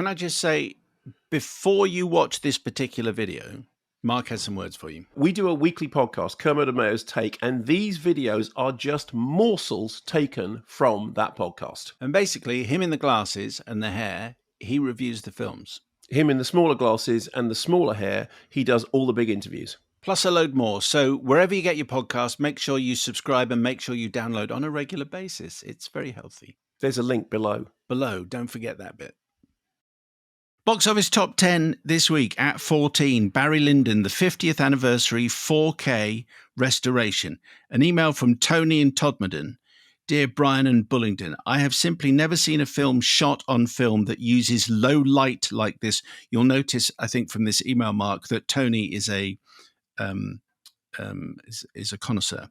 can I just say, before you watch this particular video, Mark has some words for you. We do a weekly podcast, Kermode and Mayo's Take, and these videos are just morsels taken from that podcast. And basically, him in the glasses and the hair, he reviews the films. Him in the smaller glasses and the smaller hair, he does all the big interviews. Plus a load more. So wherever you get your podcast, make sure you subscribe and make sure you download on a regular basis. It's very healthy. There's a link below. Don't forget that bit. Box office top 10 this week at 14, Barry Lyndon, the 50th anniversary 4K restoration. An email from Tony in Todmorden. Dear Brian and Bullingdon, I have simply never seen a film shot on film that uses low light like this. You'll notice, I think, from this email, Mark, that Tony is a connoisseur.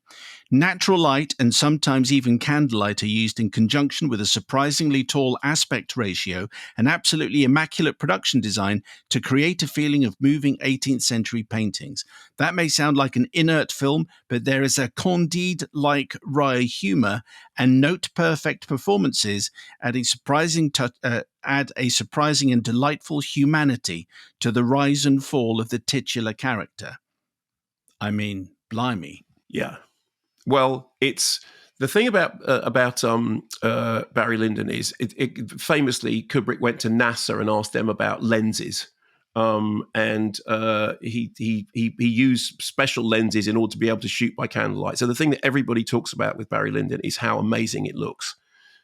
Natural light and sometimes even candlelight are used in conjunction with a surprisingly tall aspect ratio and absolutely immaculate production design to create a feeling of moving 18th century paintings. That may sound like an inert film, but there is a Candide-like wry humour and note-perfect performances add a surprising and delightful humanity to the rise and fall of the titular character. I mean, blimey. Yeah. Well, it's the thing about Barry Lyndon is famously Kubrick went to NASA and asked them about lenses, and he used special lenses in order to be able to shoot by candlelight. So the thing that everybody talks about with Barry Lyndon is how amazing it looks.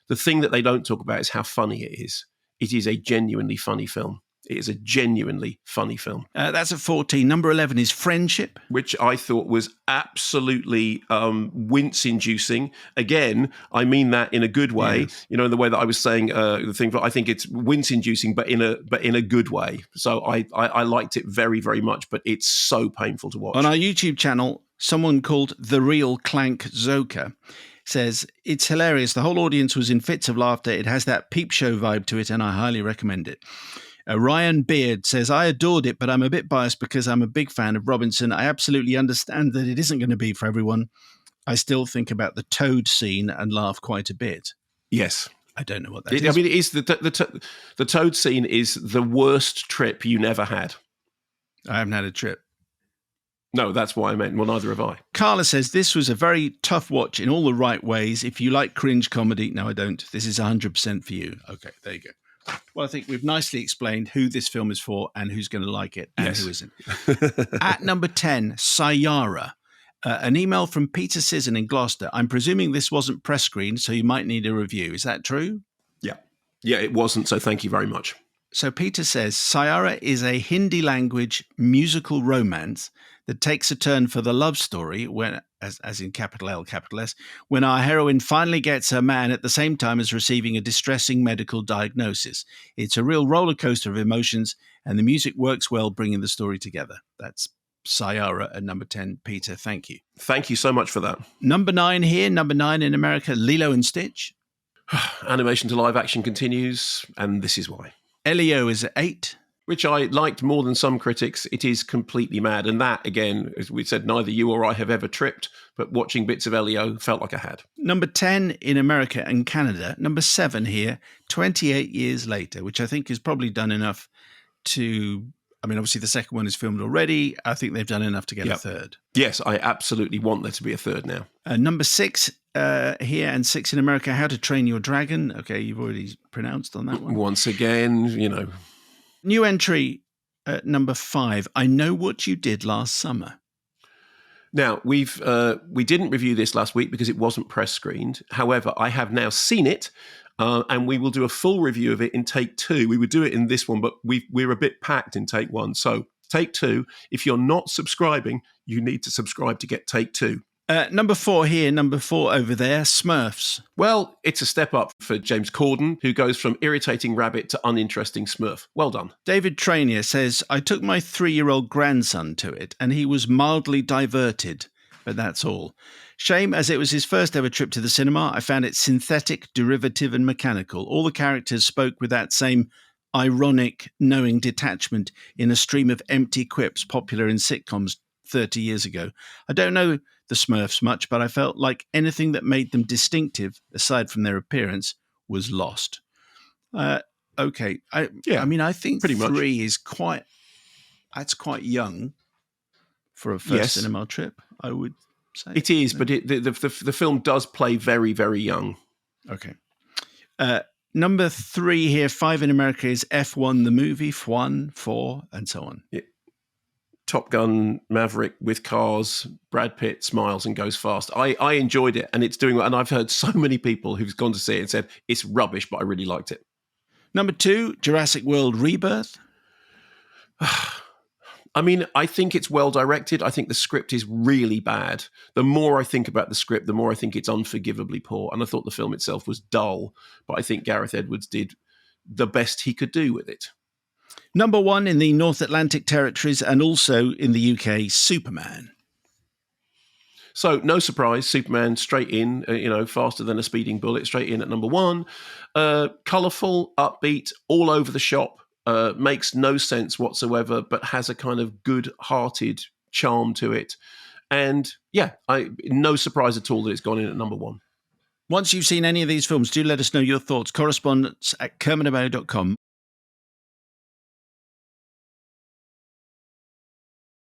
The thing that they don't talk about is how funny it is. It is a genuinely funny film. It is a genuinely funny film. That's at 14. Number 11 is Friendship, which I thought was absolutely wince-inducing. Again, I mean that in a good way. Yes. You know, in the way that I was saying the thing. But I think it's wince-inducing, but in a good way. So I liked it very, very much. But it's so painful to watch. On our YouTube channel, someone called The Real Clank Zoka says, it's hilarious. The whole audience was in fits of laughter. It has that peep show vibe to it, and I highly recommend it. Ryan Beard says, I adored it, but I'm a bit biased because I'm a big fan of Robinson. I absolutely understand that it isn't going to be for everyone. I still think about the toad scene and laugh quite a bit. Yes. I don't know what that is. I mean, it is the toad scene is the worst trip you never had. I haven't had a trip. No, that's what I meant. Well, neither have I. Carla says, this was a very tough watch in all the right ways. If you like cringe comedy, no, I don't. This is 100% for you. Okay, there you go. Well, I think we've nicely explained who this film is for and who's going to like it and who isn't. At number 10, Sayara. An email from Peter Sisson in Gloucester. I'm presuming this wasn't press screened, so you might need a review. Is that true? Yeah. Yeah, it wasn't, so thank you very much. So Peter says, Sayara is a Hindi language musical romance that takes a turn for the love story when, as in capital L, capital S, when our heroine finally gets her man at the same time as receiving a distressing medical diagnosis. It's a real roller coaster of emotions, and the music works well, bringing the story together. That's Sayara at number 10. Peter, thank you. Thank you so much for that. Number 9 here, number 9 in America, Lilo and Stitch. Animation to live action continues, and this is why. Elio is at 8. Which I liked more than some critics. It is completely mad. And that, again, as we said, neither you or I have ever tripped, but watching bits of Elio felt like I had. Number 10 in America and Canada. Number 7 here, 28 years later, which I think has probably done enough to... I mean, obviously the second one is filmed already. I think they've done enough to get a third. Yes, I absolutely want there to be a third now. Number 6 here and 6 in America, How to Train Your Dragon. Okay, you've already pronounced on that one. Once again, you know... New entry at number 5, I Know What You Did Last Summer. Now, we didn't review this last week because it wasn't press screened. However, I have now seen it, and we will do a full review of it in take 2. We would do it in this one, but we're a bit packed in take 1. So take 2, if you're not subscribing, you need to subscribe to get take 2. Number 4 here, number 4 over there, Smurfs. Well, it's a step up for James Corden, who goes from irritating rabbit to uninteresting Smurf. Well done. David Trainier says, I took my 3-year-old grandson to it, and he was mildly diverted, but that's all. Shame, as it was his first ever trip to the cinema. I found it synthetic, derivative, and mechanical. All the characters spoke with that same ironic, knowing detachment in a stream of empty quips popular in sitcoms 30 years ago. I don't know the Smurfs much, but I felt like anything that made them distinctive, aside from their appearance, was lost. Okay. Yeah, I mean, I think pretty much. 3 is quite young for a first Yes, cinema trip, I would say. it is, but the film does play very, very young. Okay. Number 3 here, 5 in America, is F1 the movie, F1, 4, and so on. Yeah. Top Gun Maverick with cars, Brad Pitt smiles and goes fast. I enjoyed it, and it's doing well. And I've heard so many people who've gone to see it and said it's rubbish, but I really liked it. Number 2, Jurassic World Rebirth. I mean, I think it's well directed. I think the script is really bad. The more I think about the script, the more I think it's unforgivably poor. And I thought the film itself was dull, but I think Gareth Edwards did the best he could do with it. Number 1 in the North Atlantic territories and also in the UK, Superman. So, no surprise, Superman straight in, faster than a speeding bullet, straight in at number 1. Colourful, upbeat, all over the shop. Makes no sense whatsoever, but has a kind of good-hearted charm to it. And yeah, no surprise at all that it's gone in at number 1. Once you've seen any of these films, do let us know your thoughts. Correspondence at kermodemayo.com.